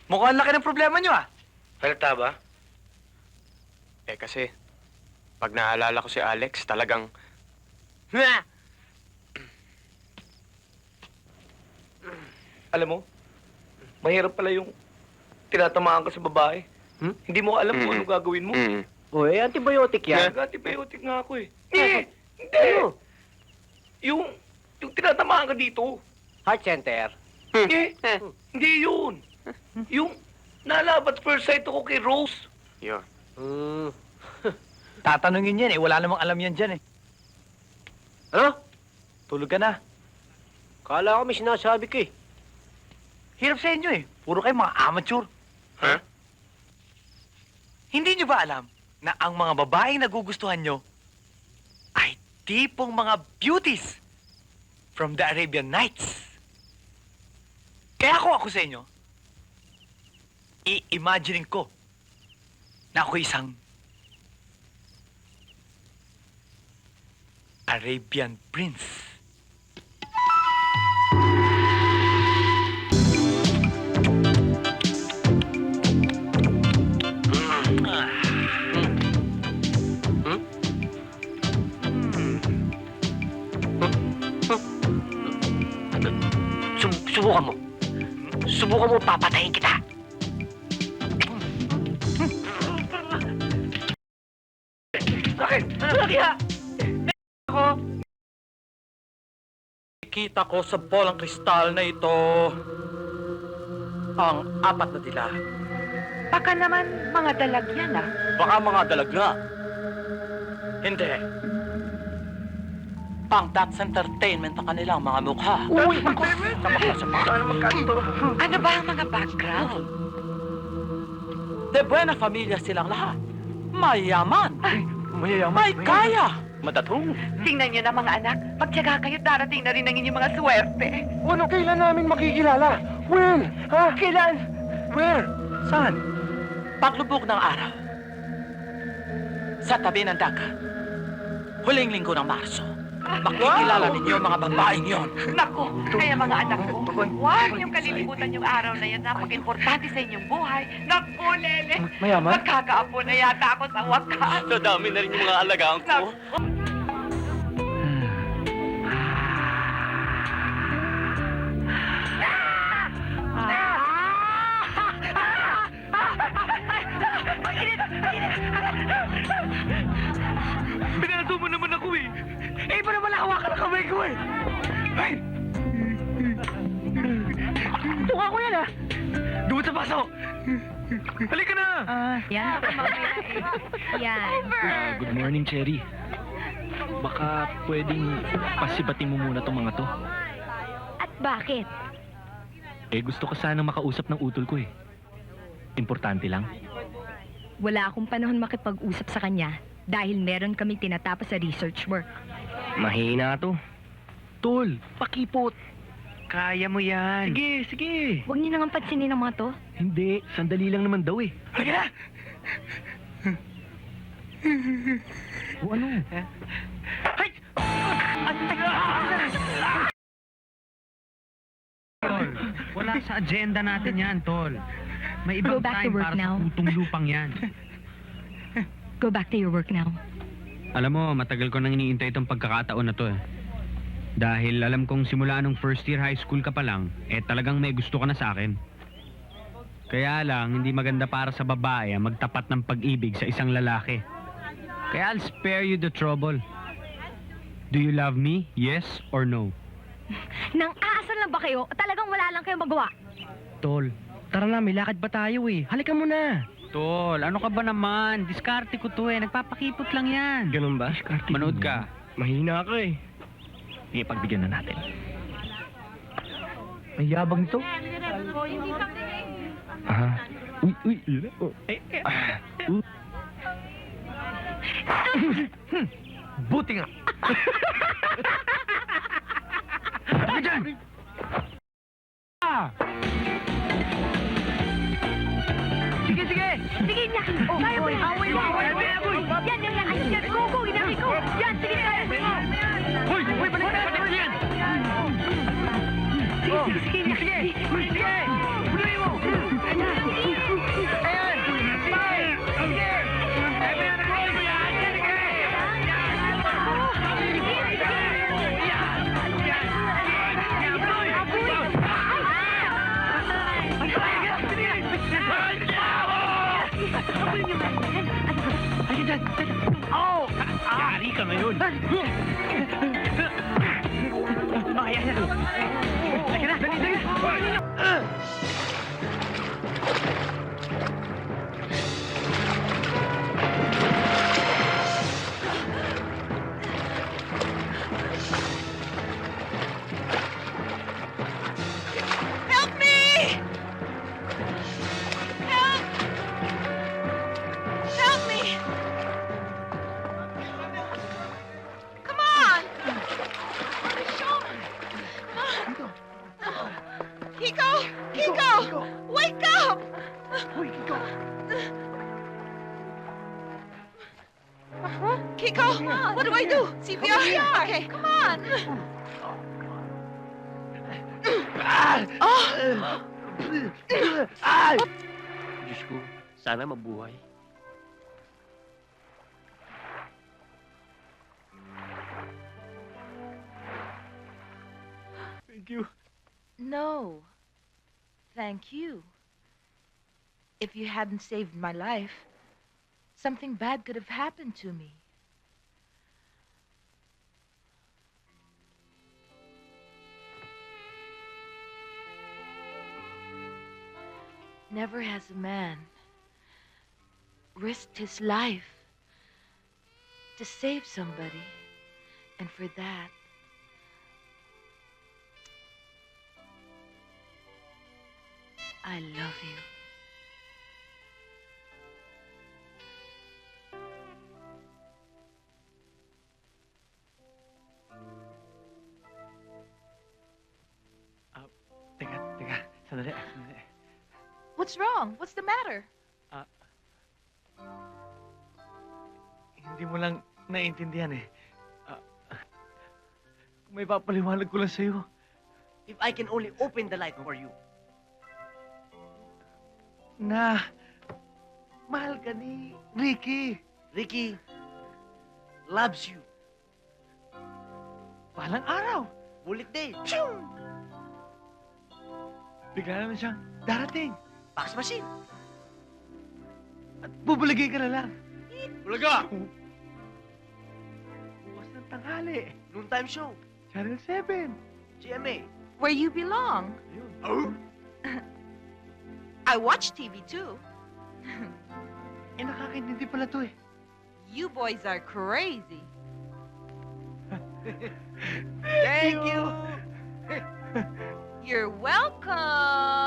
Mukhang laki ng problema nyo, ah. Halata ba? Kasi, pag naalala ko si Alex, talagang... Alam mo, mahirap pala yung tinatamaan ka sa babae. Hindi mo alam kung ano gagawin mo. Uy, antibiotic yan. Nag-antibiotic nga ako eh. Hindi! Yung tinatamaan ka dito. Heart center. Hindi yun. Yung nalabat first sight ako kay Rose. Yun. Tatanungin yan, eh. Wala namang alam yan dyan, eh. Ano? Tulog ka na. Kala ko may sinasabi ka eh. Hirap sa inyo, eh. Puro kayo mga amateur. Ha? Hindi nyo ba alam na ang mga babaeng nagugustuhan nyo ay tipong mga beauties from the Arabian Nights? Kaya ako sa inyo, i-imaginein ko na ako isang Arabian Prince. Subukan mo. Subukan mo, papatayin kita. Bakit? Ano kaya? Kita ko sa bolang kristal na ito ang apat na dila. Baka naman mga dalag yan, ah. Baka mga dalaga. Hindi. Pang that's entertainment ang kanilang mga mukha. Uy! Sana magkanto. Ano ba ang mga background? De buena familia silang lahat. Mayaman. Mayayaman. May kaya. Madatong. Tingnan niyo na mga anak. Magtiyaga kayo, darating na rin ang inyong mga swerte. Ano, kailan namin makikilala? When? Ha? Kailan? Where? Saan? Paglubog ng araw. Sa tabi ng dagat. Huling linggo ng Marso. Makikilala ninyo ang mga babaeng yon. Naku, kaya mga anak ko, huwag niyong kalilimutan yung araw na yan. Napaka-importante sa inyong buhay. Naku, Lele. Mayaman? Magkakaapo na yata ako sa wakas. Nadami na rin yung mga alagaan ko. Naku. Binaldo mo naman ako eh. Eh, pa naman hawakan ang kamay ko eh. Ay! Tuka ko yan ah. Doon sa paso. Halika na. Yan. Yan. Good morning, Cherry. Baka pwedeng pasibatin mo muna tong mga to. At bakit? Eh, gusto ko sanang makausap ng utol ko eh. Importante lang. Wala akong panahon makipag-usap sa kanya dahil meron kaming tinatapos sa research work. Mahina to. Tol, pakipot. Kaya mo yan. Sige, sige. Huwag niyo nang pansinin ang mga to. Hindi, sandali lang naman daw eh. Halika na. O ano? Ay! Tol, wala sa agenda natin yan, Tol. May Go ibang back to time work para now. sa putong lupang yan. Go back to your work now. Alam mo, matagal ko nang iniintay itong pagkakataon na to eh. Dahil alam kong simula nung first year high school ka pa lang, eh talagang may gusto ka na sa akin. Kaya lang, hindi maganda para sa babae ang magtapat ng pag-ibig sa isang lalaki. Kaya I'll spare you the trouble. Do you love me? Yes or no? Nang aasal lang ba kayo? Talagang wala lang kayo magawa. Tol, tara na, may lakad pa tayo eh. Halika mo na. Tol, ano ka ba naman? Diskarte ko to eh. Nagpapakipot lang yan. Ganun ba? Manood ka. Mahina ka eh. Sige, pagbigyan na natin. May yabang to. Aha. Uy, uy. Oh. Buti nga. Halika dyan. Sige, sige. Sige, Inaki. Oh, kaya mo yan. Away mo. Yan, yan, yan. Ayun, yan. Go, go, Inaki, go. Yan, sige, kaya mo. Hoy, hoy, balik ka. Balik yan. Sige, sige, sige, Inaki. Sige. Sige. Bunuin mo. yun. Help me! Help! Help me! Come on! Sean! Come on! Kiko! Kiko! Wake up! Kiko, what do I do? CPR? Okay, come on. Diyos ko, sana mabuhay. Thank you. No. Thank you. If you hadn't saved my life, something bad could have happened to me. Never has a man risked his life to save somebody. And for that, I love you. Teka. Sandali. What's wrong? What's the matter? Hindi mo lang naiintindihan eh. May papaliwanag ko lang sa'yo. If I can only open the light for you. Na, mahal ka ni Ricky. Ricky loves you. Balang araw. Bullet day. Bigla naman siyang darating. Fax machine. At bubulagay ka na lang. Bulaga! Bukas ng tanghali. Noontime show. Channel 7. GMA. Where you belong. Ayun. I watch TV too. Eh, nakakaintindi pala to eh. You boys are crazy. Thank you. You're welcome.